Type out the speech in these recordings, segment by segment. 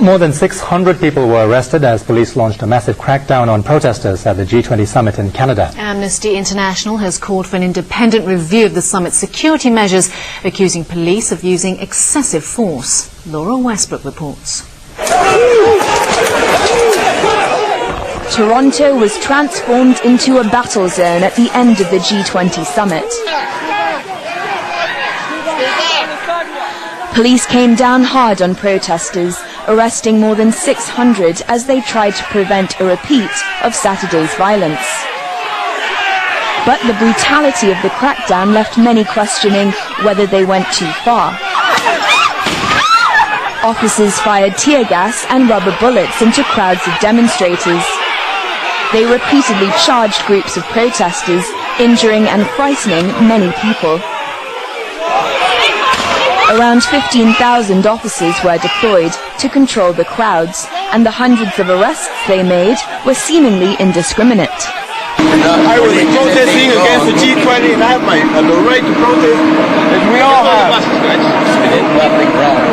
More than 600 people were arrested as police launched a massive crackdown on protesters at the G20 summit in Canada. Amnesty International has called for an independent review of the summit's security measures, accusing police of using excessive force. Laura Westbrook reports. Toronto was transformed into a battle zone at the end of the G20 summit. Police came down hard on protesters, arresting more than 600 as they tried to prevent a repeat of Saturday's violence. But the brutality of the crackdown left many questioning whether they went too far. Officers fired tear gas and rubber bullets into crowds of demonstrators. They repeatedly charged groups of protesters, injuring and frightening many people. Around 15,000 officers were deployed to control the crowds, and the hundreds of arrests they made were seemingly indiscriminate. I was protesting against the G20 and I have the right to protest, as we all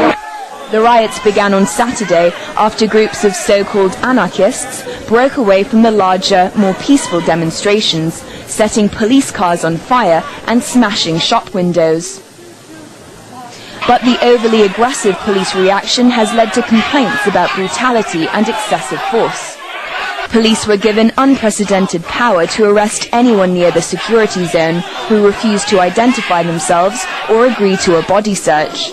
have. The riots began on Saturday after groups of so-called anarchists broke away from the larger, more peaceful demonstrations, setting police cars on fire and smashing shop windows. But the overly aggressive police reaction has led to complaints about brutality and excessive force. Police were given unprecedented power to arrest anyone near the security zone who refused to identify themselves or agree to a body search.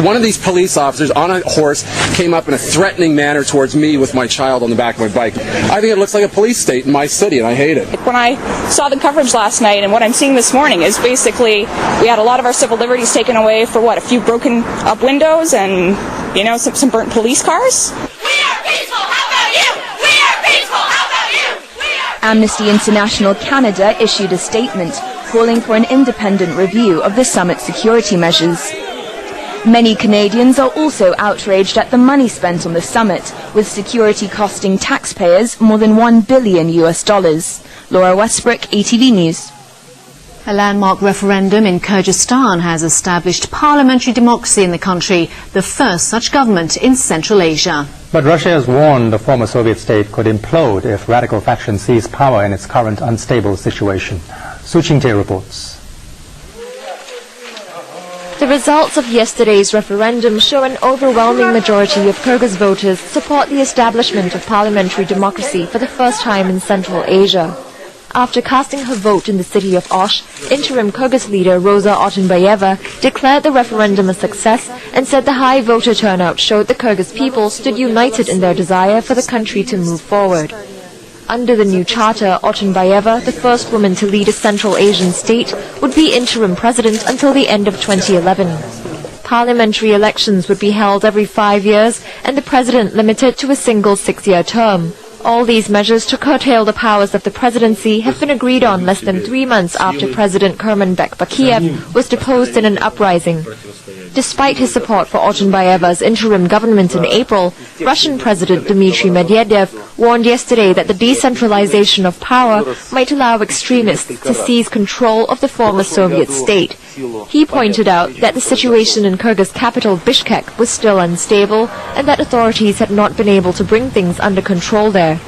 One of these police officers on a horse came up in a threatening manner towards me with my child on the back of my bike. I think it looks like a police state in my city, and I hate it. When I saw the coverage last night, and what I'm seeing this morning is basically we had a lot of our civil liberties taken away for what, a few broken up windows and, you know, some burnt police cars? We are peaceful, how about you? We are peaceful, how about you? Amnesty International Canada issued a statement calling for an independent review of the summit's security measures. Many Canadians are also outraged at the money spent on the summit, with security costing taxpayers more than $1 billion. Laura Westbrook, aTV News. A landmark referendum in Kyrgyzstan has established parliamentary democracy in the country, the first such government in Central Asia. But Russia has warned the former Soviet state could implode if radical factions seize power in its current unstable situation. Su Ching-tae reports. The results of yesterday's referendum show an overwhelming majority of Kyrgyz voters support the establishment of parliamentary democracy for the first time in Central Asia. After casting her vote in the city of Osh, interim Kyrgyz leader Rosa Otunbayeva declared the referendum a success and said the high voter turnout showed the Kyrgyz people stood united in their desire for the country to move forward. Under the new charter, Otunbayeva, the first woman to lead a Central Asian state, would be interim president until the end of 2011. Parliamentary elections would be held every 5 years and the president limited to a single 6-year term. All these measures to curtail the powers of the presidency have been agreed on less than 3 months after President Kurmanbek Bakiev was deposed in an uprising. Despite his support for Otunbayeva's interim government in April, Russian President Dmitry Medvedev warned yesterday that the decentralization of power might allow extremists to seize control of the former Soviet state. He pointed out that the situation in Kyrgyz capital Bishkek was still unstable and that authorities had not been able to bring things under control there.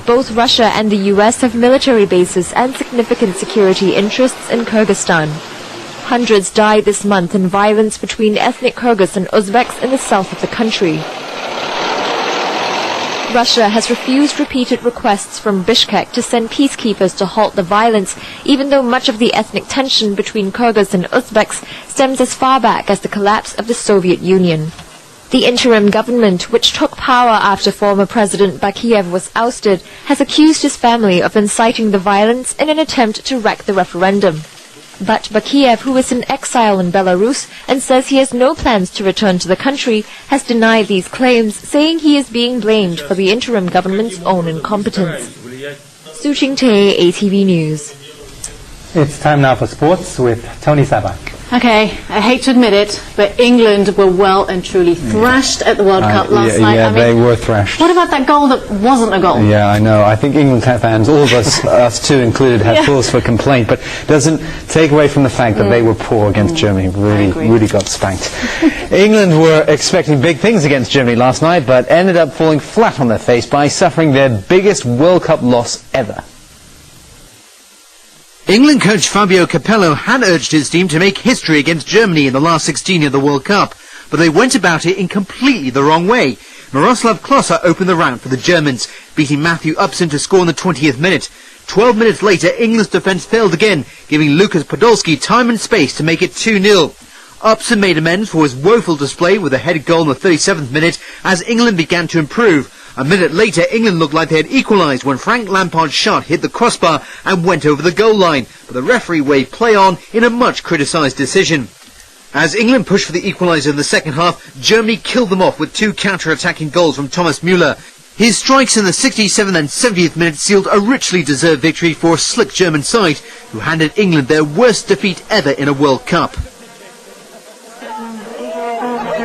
Both Russia and the US have military bases and significant security interests in Kyrgyzstan. Hundreds died this month in violence between ethnic Kyrgyz and Uzbeks in the south of the country. Russia has refused repeated requests from Bishkek to send peacekeepers to halt the violence, even though much of the ethnic tension between Kyrgyz and Uzbeks stems as far back as the collapse of the Soviet Union. The interim government, which took power after former President Bakiev was ousted, has accused his family of inciting the violence in an attempt to wreck the referendum. But Bakiev, who is in exile in Belarus and says he has no plans to return to the country, has denied these claims, saying he is being blamed for the interim government's own incompetence. Su Ching-tae, aTV News. It's time now for sports with Tony Sabak. Okay, I hate to admit it, but England were well and truly thrashed at the World Cup last night. Yeah, I mean, they were thrashed. What about that goal that wasn't a goal? Yeah, I know. I think England fans, all of us, us too included, have cause for complaint, but doesn't take away from the fact that they were poor against Germany. Really got spanked. England were expecting big things against Germany last night, but ended up falling flat on their face by suffering their biggest World Cup loss ever. England coach Fabio Capello had urged his team to make history against Germany in the last 16 of the World Cup, but they went about it in completely the wrong way. Miroslav Klose opened the round for the Germans, beating Matthew Upson to score in the 20th minute. 12 minutes later, England's defence failed again, giving Lukas Podolski time and space to make it 2-0. Upson made amends for his woeful display with a headed goal in the 37th minute as England began to improve. A minute later, England looked like they had equalised when Frank Lampard's shot hit the crossbar and went over the goal line, but the referee waved play on in a much criticised decision. As England pushed for the equaliser in the second half, Germany killed them off with two counter-attacking goals from Thomas Müller. His strikes in the 67th and 70th minutes sealed a richly deserved victory for a slick German side, who handed England their worst defeat ever in a World Cup.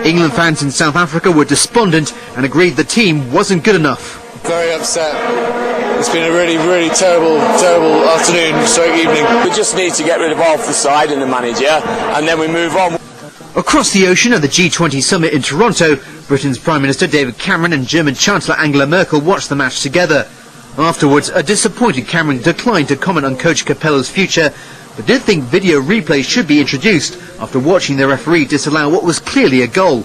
England fans in South Africa were despondent and agreed the team wasn't good enough. Very upset. It's been a really terrible afternoon, stroke evening. We just need to get rid of half the side and the manager, and then we move on. Across the ocean at the G20 summit in Toronto, Britain's Prime Minister David Cameron and German Chancellor Angela Merkel watched the match together. Afterwards, a disappointed Cameron declined to comment on Coach Capello's future, but did think video replay should be introduced after watching the referee disallow what was clearly a goal.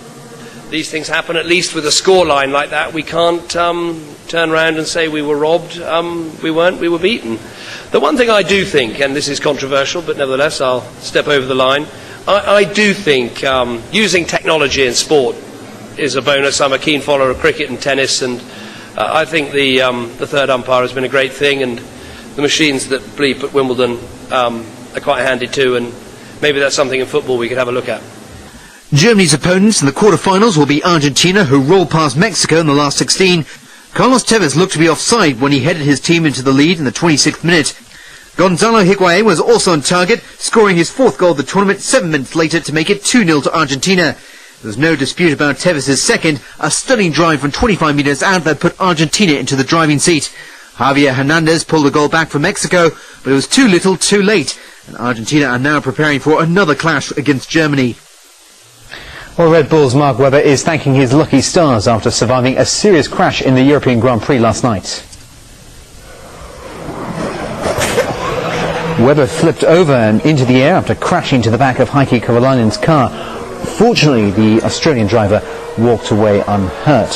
These things happen, at least with a scoreline like that. We can't turn around and say we were robbed. We weren't, we were beaten. The one thing I do think, and this is controversial, but nevertheless I'll step over the line, I do think using technology in sport is a bonus. I'm a keen follower of cricket and tennis, and I think the third umpire has been a great thing, and the machines that bleep at Wimbledon are quite handy too, and maybe that's something in football we could have a look at. Germany's opponents in the quarter-finals will be Argentina, who rolled past Mexico in the last 16. Carlos Tevez looked to be offside when he headed his team into the lead in the 26th minute. Gonzalo Higuain was also on target, scoring his fourth goal of the tournament 7 minutes later to make it 2-0 to Argentina. There was no dispute about Tevez's second, a stunning drive from 25 metres out that put Argentina into the driving seat. Javier Hernandez pulled the goal back for Mexico, but it was too little, too late, and Argentina are now preparing for another clash against Germany. Well, Red Bull's Mark Webber is thanking his lucky stars after surviving a serious crash in the European Grand Prix last night. Webber flipped over and into the air after crashing to the back of Heikki Kovalainen's car. Fortunately, the Australian driver walked away unhurt.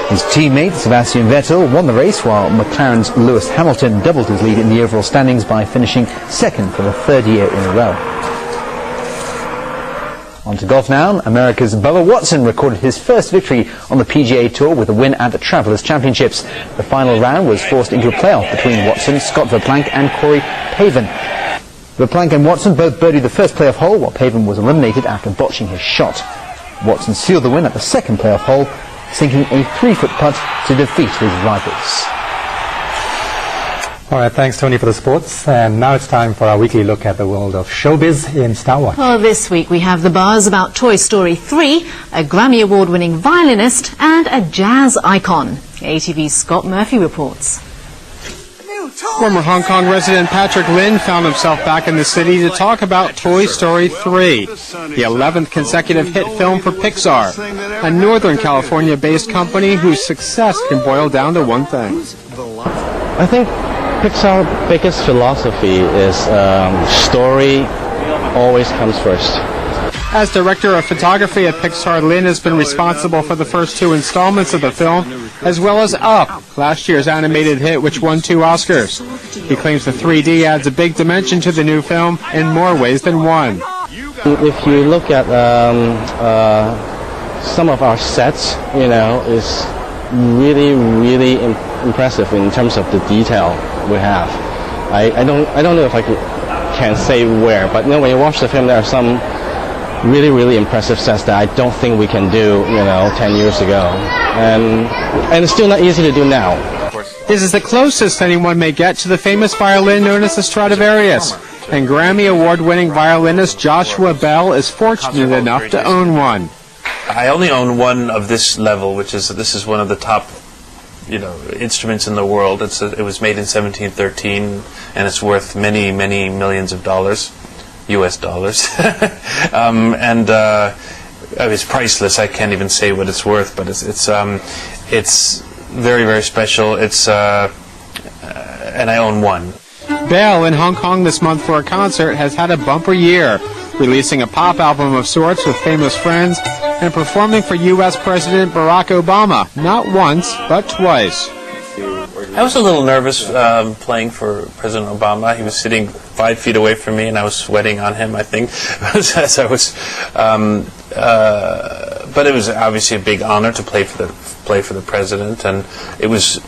His teammate Sebastian Vettel won the race, while McLaren's Lewis Hamilton doubled his lead in the overall standings by finishing second for the third year in a row. On to golf now. America's Bubba Watson recorded his first victory on the PGA Tour with a win at the Travelers Championships. The final round was forced into a playoff between Watson, Scott Verplank and Corey Pavin. Verplank and Watson both birdied the first playoff hole, while Pavin was eliminated after botching his shot. Watson sealed the win at the second playoff hole, sinking a 3-foot putt to defeat his rivals. All right, thanks, Tony, for the sports. And now it's time for our weekly look at the world of showbiz in Star Watch. Well, this week we have the buzz about Toy Story 3, a Grammy Award-winning violinist, and a jazz icon. aTV's Scott Murphy reports. Former Hong Kong resident Patrick Lin found himself back in the city to talk about Toy Story 3, the 11th consecutive hit film for Pixar, a Northern California-based company whose success can boil down to one thing. I think Pixar's biggest philosophy is story always comes first. As director of photography at Pixar, Lin has been responsible for the first 2 installments of the film, as well as Up, last year's animated hit which won 2 Oscars. He claims the 3D adds a big dimension to the new film in more ways than one. If you look at some of our sets, is really impressive in terms of the detail we have. I don't know if I can say where, but when you watch the film, there are some really impressive sets that I don't think we can do 10 years ago, and it's still not easy to do now. This is the closest anyone may get to the famous violin known as the Stradivarius. and Grammy Award-winning violinist Joshua Bell is fortunate enough to own one. I only own one of this level, this is one of the top, instruments in the world. It was made in 1713, and it's worth many, many millions of dollars, U.S. dollars, and it's priceless. I can't even say what it's worth, but it's very, very special. And I own one. Bell in Hong Kong this month for a concert has had a bumper year, releasing a pop album of sorts with famous friends and performing for U.S. President Barack Obama, not once, but twice. I was a little nervous playing for President Obama. He was sitting 5 feet away from me, and I was sweating on him, I think, as I was. But it was obviously a big honor to play for the president, and it was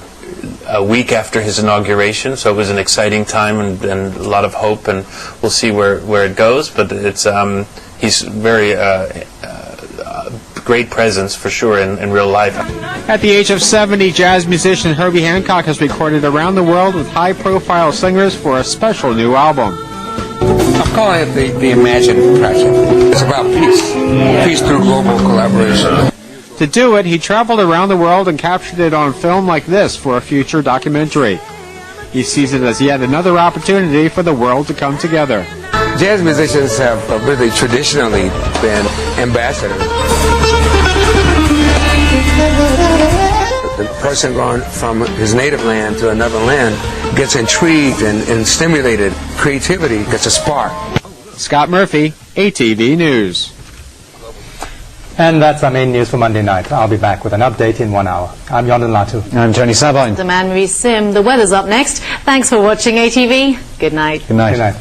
a week after his inauguration, so it was an exciting time and a lot of hope, and we'll see where it goes. But he's very great presence for sure in real life. At the age of 70, jazz musician Herbie Hancock has recorded around the world with high-profile singers for a special new album. I'm calling it the Imagine Project. It's about peace. Peace through global collaboration. To do it, he traveled around the world and captured it on film like this for a future documentary. He sees it as yet another opportunity for the world to come together. Jazz musicians have really traditionally been ambassadors. The person going from his native land to another land gets intrigued and stimulated. Creativity gets a spark. Scott Murphy, aTV News. And that's our main news for Monday night. I'll be back with an update in 1 hour. I'm Yondan Latu. I'm Tony Sabine. The Man Marie Sim. The weather's up next. Thanks for watching aTV. Good night. Good night. Good night.